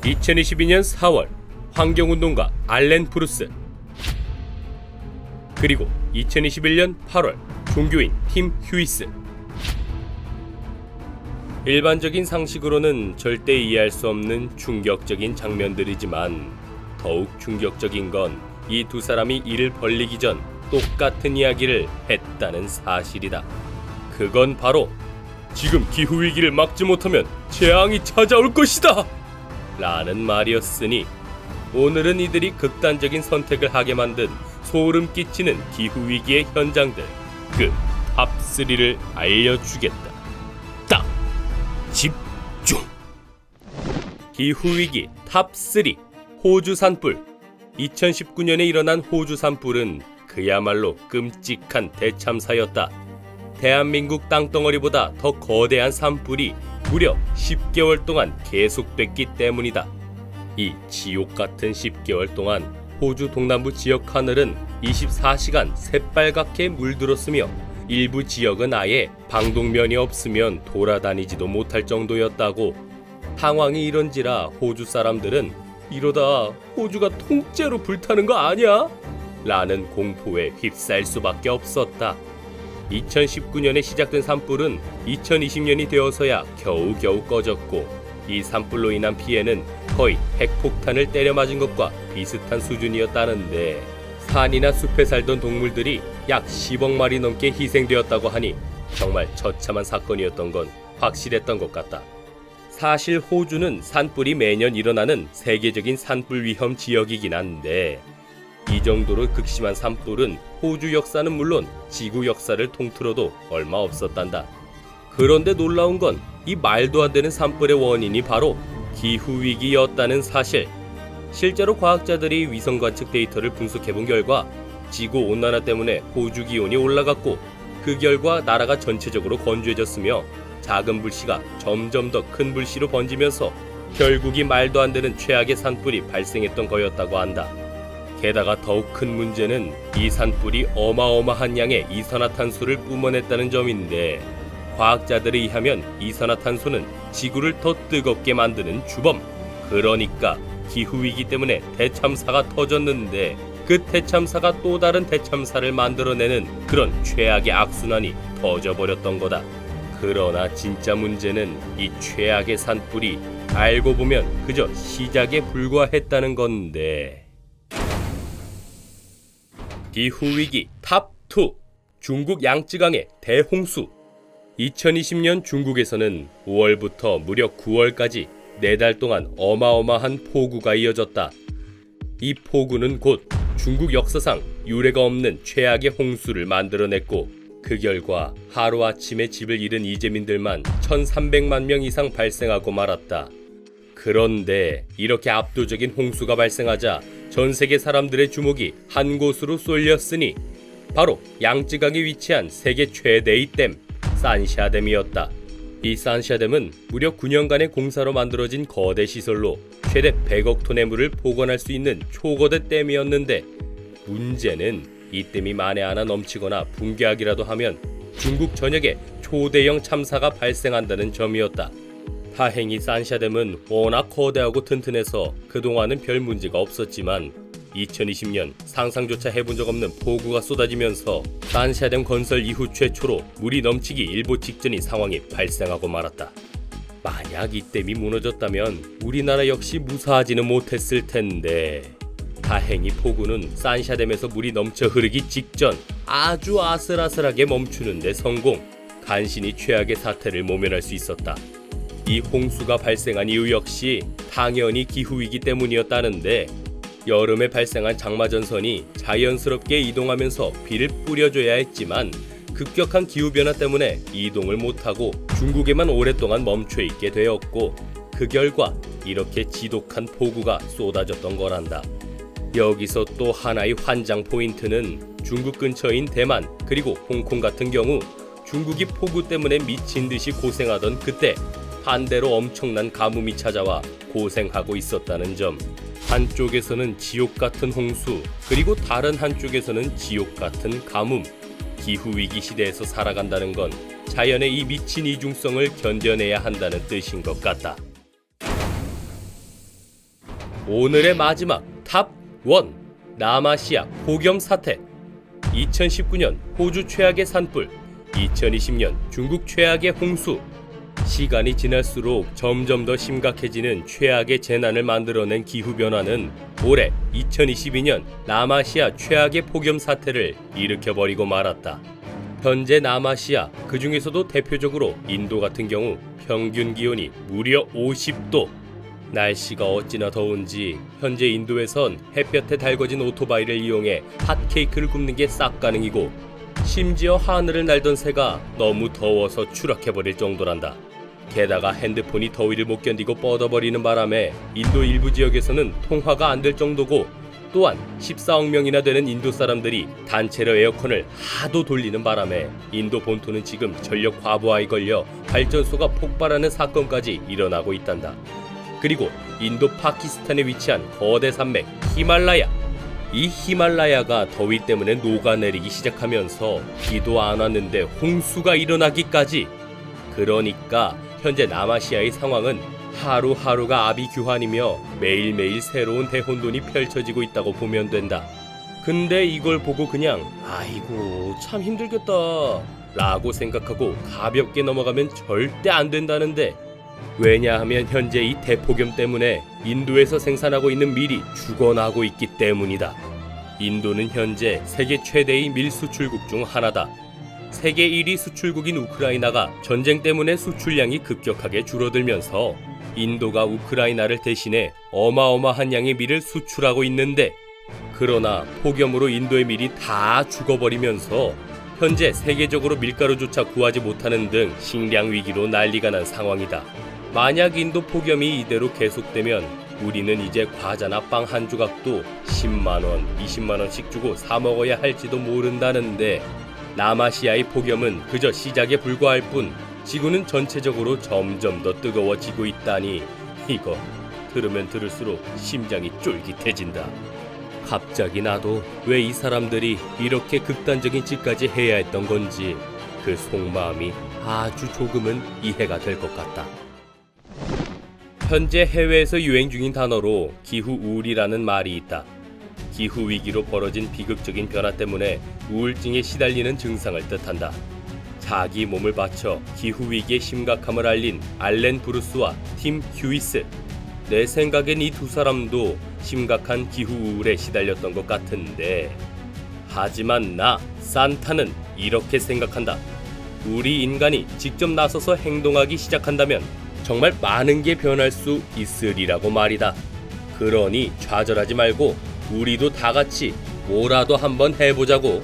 2022년 4월 환경운동가 알렌 프루스, 그리고 2021년 8월 종교인 팀 휴이스. 일반적인 상식으로는 절대 이해할 수 없는 충격적인 장면들이지만 더욱 충격적인 건 이 두 사람이 이를 벌리기 전 똑같은 이야기를 했다는 사실이다. 그건 바로 지금 기후위기를 막지 못하면 재앙이 찾아올 것이다! 라는 말이었으니 오늘은 이들이 극단적인 선택을 하게 만든 소름 끼치는 기후위기의 현장들, 그 탑3를 알려주겠다. 딱! 집중! 기후위기 탑3 호주 산불. 2019년에 일어난 호주 산불은 그야말로 끔찍한 대참사였다. 대한민국 땅덩어리보다 더 거대한 산불이 무려 10개월 동안 계속됐기 때문이다. 이 지옥 같은 10개월 동안 호주 동남부 지역 하늘은 24시간 새빨갛게 물들었으며 일부 지역은 아예 방독면이 없으면 돌아다니지도 못할 정도였다고. 상황이 이런지라 호주 사람들은 이러다 호주가 통째로 불타는 거 아니야? 라는 공포에 휩싸일 수밖에 없었다. 2019년에 시작된 산불은 2020년이 되어서야 겨우겨우 꺼졌고, 이 산불로 인한 피해는 거의 핵폭탄을 때려 맞은 것과 비슷한 수준이었다는데, 산이나 숲에 살던 동물들이 약 10억 마리 넘게 희생되었다고 하니 정말 처참한 사건이었던 건 확실했던 것 같다. 사실 호주는 산불이 매년 일어나는 세계적인 산불 위험 지역이긴 한데, 이 정도로 극심한 산불은 호주 역사는 물론 지구 역사를 통틀어도 얼마 없었단다. 그런데 놀라운 건 이 말도 안 되는 산불의 원인이 바로 기후위기였다는 사실. 실제로 과학자들이 위성 관측 데이터를 분석해본 결과 지구온난화 때문에 호주 기온이 올라갔고, 그 결과 나라가 전체적으로 건조해졌으며 작은 불씨가 점점 더 큰 불씨로 번지면서 결국 이 말도 안 되는 최악의 산불이 발생했던 거였다고 한다. 게다가 더욱 큰 문제는 이 산불이 어마어마한 양의 이산화탄소를 뿜어냈다는 점인데, 과학자들에 의하면 이산화탄소는 지구를 더 뜨겁게 만드는 주범, 그러니까 기후위기 때문에 대참사가 터졌는데 그 대참사가 또 다른 대참사를 만들어내는 그런 최악의 악순환이 터져버렸던 거다. 그러나 진짜 문제는 이 최악의 산불이 알고 보면 그저 시작에 불과했다는 건데. 기후위기 탑2 중국 양쯔강의 대홍수. 2020년 중국에서는 5월부터 무려 9월까지 4달 동안 어마어마한 폭우가 이어졌다. 이 폭우는 곧 중국 역사상 유례가 없는 최악의 홍수를 만들어냈고, 그 결과 하루아침에 집을 잃은 이재민들만 1,300만 명 이상 발생하고 말았다. 그런데 이렇게 압도적인 홍수가 발생하자 전 세계 사람들의 주목이 한 곳으로 쏠렸으니 바로 양쯔강에 위치한 세계 최대의 댐, 산샤댐이었다. 이 산샤댐은 무려 9년간의 공사로 만들어진 거대 시설로 최대 100억 톤의 물을 보관할 수 있는 초거대 댐이었는데, 문제는 이 댐이 만에 하나 넘치거나 붕괴하기라도 하면 중국 전역에 초대형 참사가 발생한다는 점이었다. 다행히 산샤댐은 워낙 거대하고 튼튼해서 그동안은 별 문제가 없었지만 2020년 상상조차 해본 적 없는 폭우가 쏟아지면서 산샤댐 건설 이후 최초로 물이 넘치기 일보 직전인 상황이 발생하고 말았다. 만약 이 댐이 무너졌다면 우리나라 역시 무사하지는 못했을 텐데, 다행히 폭우는 산샤댐에서 물이 넘쳐 흐르기 직전 아주 아슬아슬하게 멈추는 데 성공, 간신히 최악의 사태를 모면할 수 있었다. 이 홍수가 발생한 이유 역시 당연히 기후위기 때문이었다는데, 여름에 발생한 장마전선이 자연스럽게 이동하면서 비를 뿌려줘야 했지만 급격한 기후변화 때문에 이동을 못하고 중국에만 오랫동안 멈춰있게 되었고, 그 결과 이렇게 지독한 폭우가 쏟아졌던 거란다. 여기서 또 하나의 환장 포인트는 중국 근처인 대만 그리고 홍콩 같은 경우 중국이 폭우 때문에 미친 듯이 고생하던 그때 반대로 엄청난 가뭄이 찾아와 고생하고 있었다는 점. 한쪽에서는 지옥 같은 홍수, 그리고 다른 한쪽에서는 지옥 같은 가뭄. 기후위기 시대에서 살아간다는 건 자연의 이 미친 이중성을 견뎌내야 한다는 뜻인 것 같다. 오늘의 마지막 탑 1. 남아시아 폭염 사태. 2019년 호주 최악의 산불, 2020년 중국 최악의 홍수. 시간이 지날수록 점점 더 심각해지는 최악의 재난을 만들어낸 기후변화는 올해 2022년 남아시아 최악의 폭염 사태를 일으켜버리고 말았다. 현재 남아시아, 그 중에서도 대표적으로 인도 같은 경우 평균 기온이 무려 50도. 날씨가 어찌나 더운지 현재 인도에선 햇볕에 달궈진 오토바이를 이용해 핫케이크를 굽는 게 싹 가능이고, 심지어 하늘을 날던 새가 너무 더워서 추락해버릴 정도란다. 게다가 핸드폰이 더위를 못 견디고 뻗어버리는 바람에 인도 일부 지역에서는 통화가 안 될 정도고, 또한 14억 명이나 되는 인도 사람들이 단체로 에어컨을 하도 돌리는 바람에 인도 본토는 지금 전력 과부하에 걸려 발전소가 폭발하는 사건까지 일어나고 있단다. 그리고 인도 파키스탄에 위치한 거대 산맥 히말라야. 이 히말라야가 더위 때문에 녹아내리기 시작하면서 비도 안 왔는데 홍수가 일어나기까지. 그러니까 현재 남아시아의 상황은 하루하루가 아비규환이며 매일매일 새로운 대혼돈이 펼쳐지고 있다고 보면 된다. 근데 이걸 보고 그냥 아이고 참 힘들겠다 라고 생각하고 가볍게 넘어가면 절대 안 된다는데, 왜냐하면 현재 이 대폭염 때문에 인도에서 생산하고 있는 밀이 죽어나고 있기 때문이다. 인도는 현재 세계 최대의 밀 수출국 중 하나다. 세계 1위 수출국인 우크라이나가 전쟁 때문에 수출량이 급격하게 줄어들면서 인도가 우크라이나를 대신해 어마어마한 양의 밀을 수출하고 있는데, 그러나 폭염으로 인도의 밀이 다 죽어버리면서 현재 세계적으로 밀가루조차 구하지 못하는 등 식량 위기로 난리가 난 상황이다. 만약 인도 폭염이 이대로 계속되면 우리는 이제 과자나 빵 한 조각도 10만원, 20만원씩 주고 사 먹어야 할지도 모른다는데, 남아시아의 폭염은 그저 시작에 불과할 뿐 지구는 전체적으로 점점 더 뜨거워지고 있다니, 이거 들으면 들을수록 심장이 쫄깃해진다. 갑자기 나도 왜 이 사람들이 이렇게 극단적인 짓까지 해야 했던 건지 그 속마음이 아주 조금은 이해가 될 것 같다. 현재 해외에서 유행 중인 단어로 기후우울이라는 말이 있다. 기후위기로 벌어진 비극적인 변화 때문에 우울증에 시달리는 증상을 뜻한다. 자기 몸을 바쳐 기후위기의 심각함을 알린 알렌 브루스와 팀 휴이스. 내 생각엔 이 두 사람도 심각한 기후우울에 시달렸던 것 같은데, 하지만 나, 산타는 이렇게 생각한다. 우리 인간이 직접 나서서 행동하기 시작한다면 정말 많은 게 변할 수 있으리라고 말이다. 그러니 좌절하지 말고 우리도 다 같이 뭐라도 한번 해보자고.